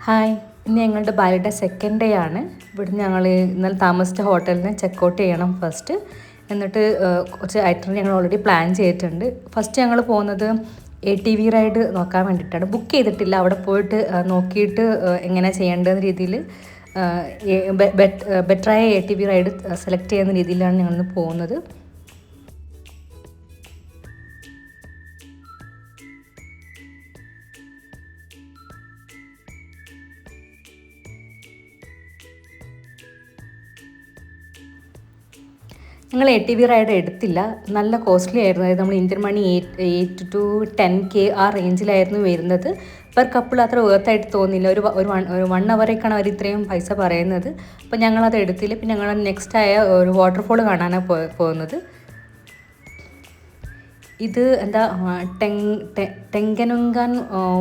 Hi, ഇന്ന് ഞങ്ങളുടെ ബാലിയുടെ second day ആണ്. ഇവിടെ ഞങ്ങൾ ഇന്നലെ താമസിച്ച ഹോട്ടലിൽ നിന്ന് ചെക്കൗട്ട് ചെയ്യണം ഫസ്റ്റ്. എന്നിട്ട് കുറച്ച് ഐറ്റം ഞങ്ങൾ ഓൾറെഡി പ്ലാൻ ചെയ്തിട്ടുണ്ട്. ഫസ്റ്റ് ഞങ്ങൾ പോകുന്നത് ATV റൈഡ് നോക്കാൻ വേണ്ടിയിട്ടാണ്. ബുക്ക് ചെയ്തിട്ടില്ല, അവിടെ പോയിട്ട് നോക്കിയിട്ട് എങ്ങനെ ചെയ്യേണ്ടതെന്ന രീതിയിൽ ബെറ്ററായ ATV റൈഡ് സെലക്ട് ചെയ്യുന്ന രീതിയിലാണ് ഞങ്ങളിന്ന് പോകുന്നത്. ഞങ്ങൾ ATV റൈഡ് എടുത്തില്ല, നല്ല കോസ്റ്റ്ലി ആയിരുന്നു. അതായത് നമ്മൾ ഇന്ത്യൻ മണി 8 to 10K ആ റേഞ്ചിലായിരുന്നു വരുന്നത്. പെർ കപ്പിൾ അത്ര വേർത്തായിട്ട് തോന്നിയില്ല. ഒരു 1 അവറേക്കാണ് അവർ ഇത്രയും പൈസ പറയുന്നത്. അപ്പോൾ ഞങ്ങളത് എടുത്തില്ല. പിന്നെ ഞങ്ങൾ നെക്സ്റ്റ് ആയ ഒരു വാട്ടർഫോൾ കാണാനാണ് പോകുന്നത്. ഇത് എന്താ ടെങ്കനുങ്കാൻ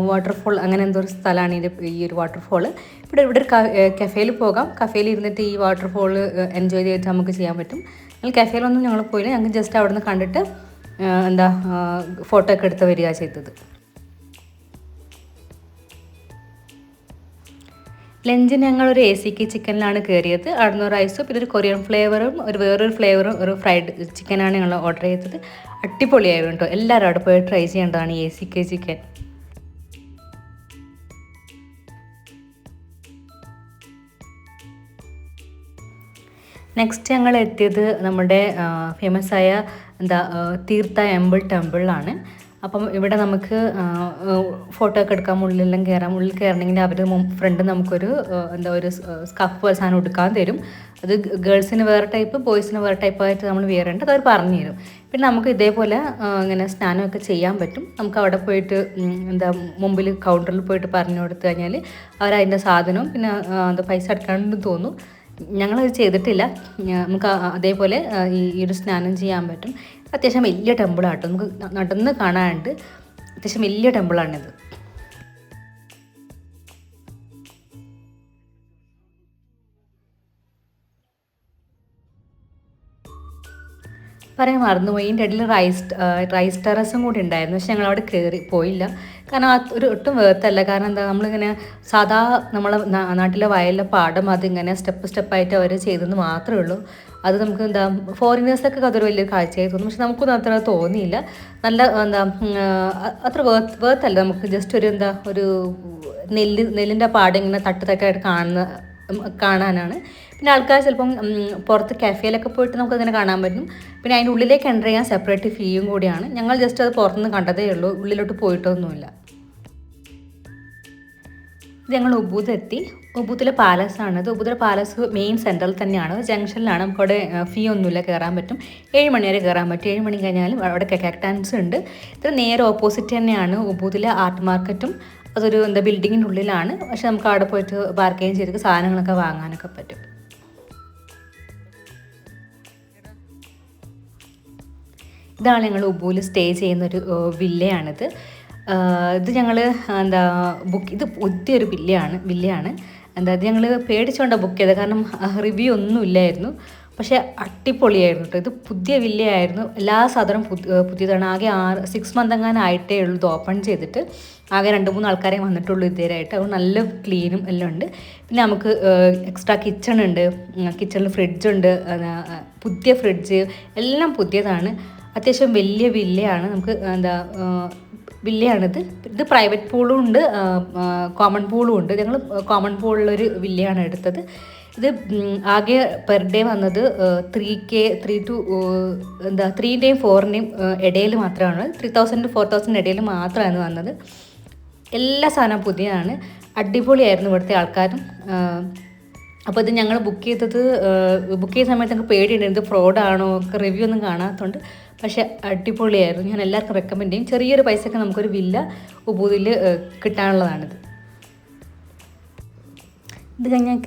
വാട്ടർഫോൾ അങ്ങനെ എന്തോ ഒരു സ്ഥലമാണ് ഈ ഒരു വാട്ടർഫോൾ. ഇവിടെ ഒരു കഫേയിൽ പോകാം. കഫേയിൽ ഇരുന്നിട്ട് ഈ വാട്ടർഫോൾ എൻജോയ് ചെയ്തിട്ട് നമുക്ക് ചെയ്യാൻ പറ്റും. കഫേയിലൊന്നും ഞങ്ങൾ പോയില്ല. ഞങ്ങൾക്ക് ജസ്റ്റ് അവിടെ നിന്ന് കണ്ടിട്ട് ഫോട്ടോ ഒക്കെ എടുത്ത് വരിക ചെയ്തത്. ലഞ്ചിന് ഞങ്ങളൊരു ACK ചിക്കനിലാണ് കയറിയത്. അവിടുന്ന് റൈസും പിന്നെ ഒരു കൊറിയൻ ഫ്ലേവറും വേറൊരു ഫ്ലേവറും ഒരു ഫ്രൈഡ് ചിക്കനാണ് ഞങ്ങൾ ഓർഡർ ചെയ്തത്. അടിപൊളിയായിരുന്നു കേട്ടോ. എല്ലാവരും അവിടെ പോയി ട്രൈ ചെയ്യേണ്ടതാണ് ഈ ACK ചിക്കൻ. നെക്സ്റ്റ് ഞങ്ങൾ എത്തിയത് നമ്മുടെ ഫേമസ് ആയ തീർത്ഥ ടെമ്പിളിലാണ്. അപ്പം ഇവിടെ നമുക്ക് ഫോട്ടോ ഒക്കെ എടുക്കാം, ഉള്ളിലെല്ലാം കയറാം. ഉള്ളിൽ കയറണമെങ്കിൽ അവർ ഫ്രണ്ട് നമുക്കൊരു ഒരു സ്കഫ് പോലെ സാധനം എടുക്കാൻ തരും. അത് ഗേൾസിന് വേറെ ടൈപ്പ്, ബോയ്സിന് വേറെ ടൈപ്പായിട്ട് നമ്മൾ വേറേണ്ടത് അത് അവർ പറഞ്ഞു തരും. പിന്നെ നമുക്ക് ഇതേപോലെ ഇങ്ങനെ സ്നാനമൊക്കെ ചെയ്യാൻ പറ്റും. നമുക്ക് അവിടെ പോയിട്ട് മുമ്പിൽ കൗണ്ടറിൽ പോയിട്ട് പറഞ്ഞു കൊടുത്തു കഴിഞ്ഞാൽ അവരതിൻ്റെ സാധനവും പിന്നെ പൈസ അടക്കാണ്ടെന്ന് തോന്നുന്നു. ഞങ്ങളത് ചെയ്തിട്ടില്ല. നമുക്ക് അതേപോലെ ഈ ഒരു സ്നാനം ചെയ്യാൻ പറ്റും. അത്യാവശ്യം വലിയ ടെമ്പിളാട്ടോ, നമുക്ക് നടന്ന് കാണാനുണ്ട്. അത്യാവശ്യം വലിയ ടെമ്പിളാണിത്. പറയാൻ മറന്നുപോയി, ഇതിൻ്റെ ഇടയിൽ റൈസ് ടെറസും കൂടി ഉണ്ടായിരുന്നു. പക്ഷെ ഞങ്ങളവിടെ പോയില്ല. കാരണം ഒട്ടും വേർത്തല്ല. കാരണം നമ്മളിങ്ങനെ സാധാ നമ്മളെ നാട്ടിലെ വയലിലെ പാടം അതിങ്ങനെ സ്റ്റെപ്പായിട്ട് അവർ ചെയ്തെന്ന് മാത്രമേ ഉള്ളൂ. അത് നമുക്ക് ഫോറിനേഴ്സൊക്കെ അതൊരു വലിയൊരു കാഴ്ചയായി തോന്നും. പക്ഷെ നമുക്കൊന്നും അത്ര തോന്നിയില്ല. നല്ല അത്ര വേർത്തല്ല. നമുക്ക് ജസ്റ്റ് ഒരു നെല്ലിൻ്റെ പാടം ഇങ്ങനെ തട്ടായിട്ട് കാണാനാണ്. പിന്നെ ആൾക്കാർ ചിലപ്പം പുറത്ത് കഫേയിലൊക്കെ പോയിട്ട് നമുക്കങ്ങനെ കാണാൻ പറ്റും. പിന്നെ അതിൻ്റെ ഉള്ളിലേക്ക് എൻ്റർ ചെയ്യാൻ സെപ്പറേറ്റ് ഫീയും കൂടിയാണ്. ഞങ്ങൾ ജസ്റ്റ് അത് പുറത്തുനിന്ന് കണ്ടതേ ഉള്ളൂ, ഉള്ളിലോട്ട് പോയിട്ടൊന്നുമില്ല. ഇത് ഞങ്ങൾ ഉബൂദെത്തി. ഉബൂദിലെ പാലസാണിത്. ഉബൂദിലെ പാലസ് മെയിൻ സെൻറ്ററിൽ തന്നെയാണ്, ജംഗ്ഷനിലാണ്. നമുക്കവിടെ ഫീ ഒന്നുമില്ല, കയറാൻ പറ്റും. 7 മണി വരെ കയറാൻ പറ്റും. 7 മണി കഴിഞ്ഞാലും അവിടെ കക്കാക്ടാൻസ് ഉണ്ട്. ഇത് നേരെ ഓപ്പോസിറ്റ് തന്നെയാണ് ഉബൂദിലെ ആർട്ട് മാർക്കറ്റും. അതൊരു ബിൽഡിങ്ങിൻ്റെ ഉള്ളിലാണ്. പക്ഷെ നമുക്ക് അവിടെ പോയിട്ട് ബാർഗെയിൻ ചെയ്തിട്ട് സാധനങ്ങളൊക്കെ വാങ്ങാനൊക്കെ പറ്റും. ഇതാണ് ഞങ്ങൾ ഉബൂല് സ്റ്റേ ചെയ്യുന്നൊരു വില്ലയാണിത്. ഇത് ഞങ്ങൾ ഇത് പുതിയൊരു വില്ലയാണ്. ഇത് ഞങ്ങൾ പേടിച്ചുകൊണ്ടാണ് ബുക്ക് ചെയ്തത്. കാരണം റിവ്യൂ ഒന്നും ഇല്ലായിരുന്നു. പക്ഷേ അടിപൊളിയായിരുന്നു കേട്ടോ. ഇത് പുതിയ വില്ലയായിരുന്നു. എല്ലാ സാധനവും പുതിയതാണ്. ആകെ 6 months എങ്ങാനും ആയിട്ടേ ഉള്ളൂ ഇത് ഓപ്പൺ ചെയ്തിട്ട്. ആകെ 2-3 ആൾക്കാരെ വന്നിട്ടുള്ളൂ ഇതുവരെയായിട്ട്. അതുകൊണ്ട് നല്ല ക്ലീനും എല്ലാം ഉണ്ട്. പിന്നെ നമുക്ക് എക്സ്ട്രാ കിച്ചൺ ഉണ്ട്. കിച്ചണിൽ ഫ്രിഡ്ജുണ്ട്, പുതിയ ഫ്രിഡ്ജ്, എല്ലാം പുതിയതാണ്. അത്യാവശ്യം വലിയ വില്ലയാണ്. നമുക്ക് വില്ലയാണിത്. ഇത് പ്രൈവറ്റ് പൂളും ഉണ്ട്, കോമൺ പൂളും ഉണ്ട്. ഞങ്ങൾ കോമൺ പൂളിലൊരു വില്ലയാണ് എടുത്തത്. ഇത് ആകെ പെർ ഡേ വന്നത് 3-4 ഇടയിൽ മാത്രമാണ്. 3,000-4,000 ഇടയിൽ മാത്രമാണ് വന്നത്. എല്ലാ സാധനവും പുതിയതാണ്. അടിപൊളിയായിരുന്നു ഇവിടുത്തെ ആൾക്കാരും. അപ്പോൾ ഇത് ഞങ്ങൾ ബുക്ക് ചെയ്ത സമയത്ത് ഞങ്ങൾക്ക് പേടിയുണ്ടായിരുന്നു, ഇത് ഫ്രോഡാണോ, റിവ്യൂ ഒന്നും കാണാത്തതുകൊണ്ട്. പക്ഷേ അടിപൊളിയായിരുന്നു. ഞാൻ എല്ലാവർക്കും റെക്കമെൻഡ് ചെയ്യും. ചെറിയൊരു പൈസയ്ക്ക് നമുക്കൊരു വില്ല ഉബൂദിൽ കിട്ടാനുള്ളതാണിത്. ഇത് കഴിഞ്ഞാൽ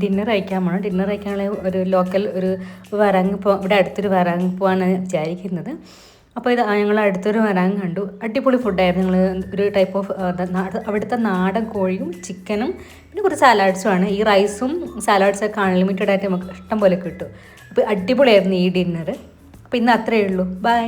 ഡിന്നർ കഴിക്കാൻ പോകണം. ഡിന്നർ കഴിക്കാനുള്ള ഒരു ലോക്കൽ ഇവിടെ അടുത്തൊരു വരാങ് പോകാനാണ് വിചാരിക്കുന്നത്. അപ്പോൾ ഇത് ഞങ്ങൾ അടുത്തൊരു വരാങ് കണ്ടു. അടിപൊളി ഫുഡായിരുന്നു. ഞങ്ങൾ ഒരു ടൈപ്പ് ഓഫ് അവിടുത്തെ നാടൻ കോഴിയും ചിക്കനും പിന്നെ കുറച്ച് സാലാഡ്സുമാണ്. ഈ റൈസും സാലാഡ്സൊക്കെ അൺലിമിറ്റഡ് ആയിട്ട് നമുക്ക് ഇഷ്ടം പോലെ കിട്ടും. അപ്പോൾ അടിപൊളിയായിരുന്നു ഈ ഡിന്നർ. അപ്പോൾ ഇന്ന് അത്രയേ ഉള്ളൂ. ബൈ.